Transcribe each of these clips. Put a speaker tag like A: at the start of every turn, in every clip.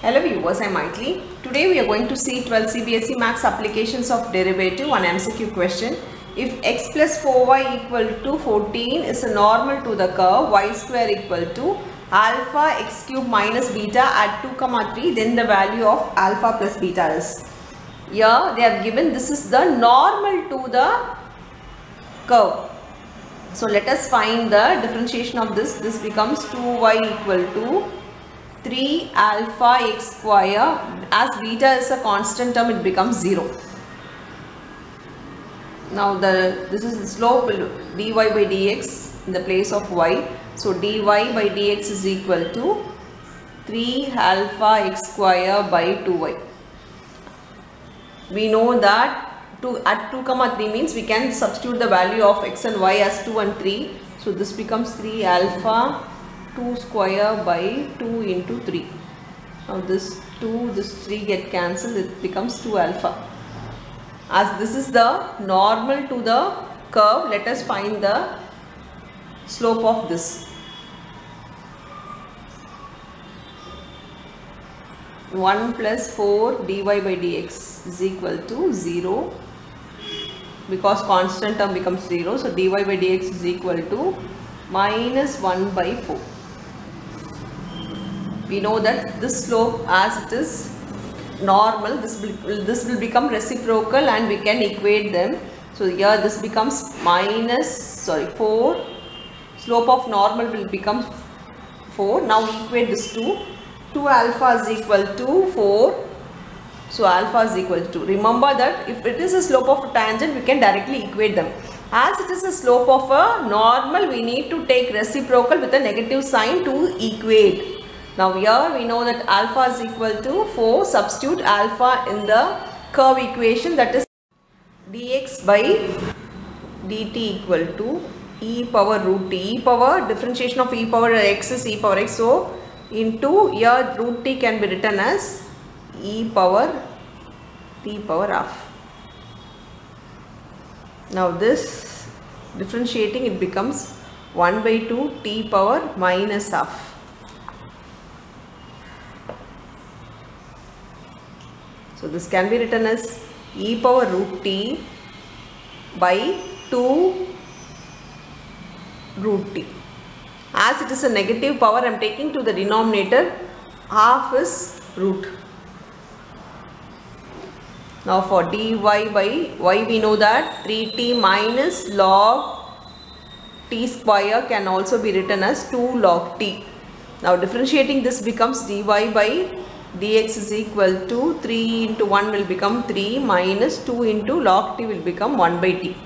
A: Hello viewers, I am Maithili. Today we are going to see 12 CBSE Maths applications of derivative on MCQ question. If x plus 4y equal to 14 is a normal to the curve y square equal to alpha x cube minus beta at 2, 3, then the value of alpha plus beta is. Here they have given this is the normal to the curve. So let us find the differentiation of this. This becomes 2y equal to 3 alpha x square. As beta is a constant term, it becomes 0. Now this is the slope dy by dx in the place of y. So dy by dx is equal to 3 alpha x square by 2y. We know that at 2, 3 means we can substitute the value of x and y as 2 and 3. So this becomes 3 alpha 2 square by 2 into 3. Now this 2, this 3 get cancelled, it becomes 2 alpha. As this is the normal to the curve, let us find the slope of this. 1 plus 4 dy by dx is equal to 0 because constant term becomes 0. So dy by dx is equal to minus 1 by 4. We know that this slope as it is normal, this will become reciprocal and we can equate them. So here this becomes 4. Slope of normal will become 4. Now equate this to 2 alpha is equal to 4. So alpha is equal to 2. Remember that if it is a slope of a tangent, we can directly equate them. As it is a slope of a normal, we need to take reciprocal with a negative sign to equate. Now here we know that alpha is equal to 4. Substitute alpha in the curve equation, that is dx by dt equal to e power root t. E power, differentiation of e power x is e power x. So into here root t can be written as e power t power half. Now this differentiating, it becomes 1 by 2 t power minus half. So this can be written as e power root t by 2 root t. As it is a negative power, I am taking to the denominator, half is root. Now for dy by y, we know that 3t minus log t square can also be written as 2 log t. Now differentiating this becomes dy by dx is equal to 3 into 1 will become 3 minus 2 into log t will become 1 by t.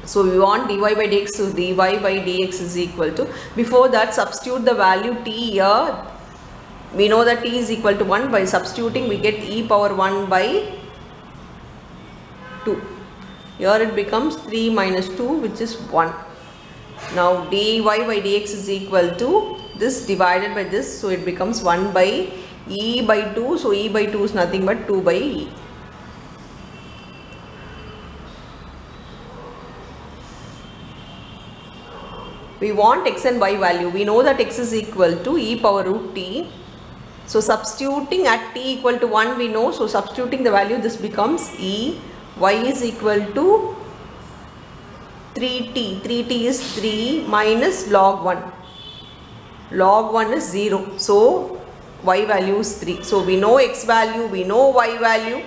A: So we want dy by dx, so dy by dx is equal to, before that substitute the value t here. We know that t is equal to 1. By substituting we get e power 1 by 2. Here it becomes 3 minus 2, which is 1. Now dy by dx is equal to this divided by this, so it becomes 1 by e by 2. So e by 2 is nothing but 2 by e. We want x and y value. We know that x is equal to e power root t. So substituting at t equal to 1 we know. So substituting the value, this becomes e. Y is equal to 3t. 3t is 3 minus log 1. Log 1 is 0. So y value is 3. So we know x value, we know y value.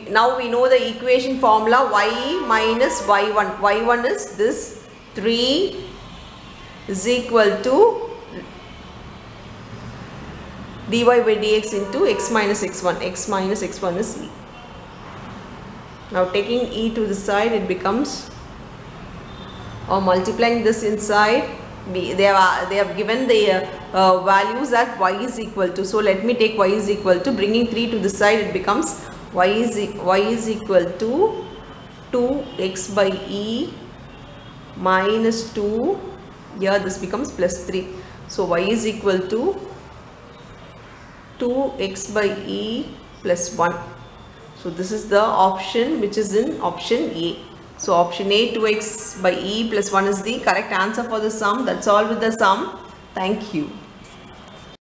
A: Now we know the equation formula, y minus y1. y1 is this 3 is equal to dy by dx into x minus x1. x minus x1 is e. Now taking e to the side, it becomes, or multiplying this inside, they have given the values that y is equal to. So let me take y is equal to, bringing 3 to the side, it becomes y is equal to 2x by e minus 2. Here this becomes plus 3. So y is equal to 2x by e plus 1. So this is the option which is in option A. So option A, 2x by e plus 1 is the correct answer for the sum. That's all with the sum. Thank you.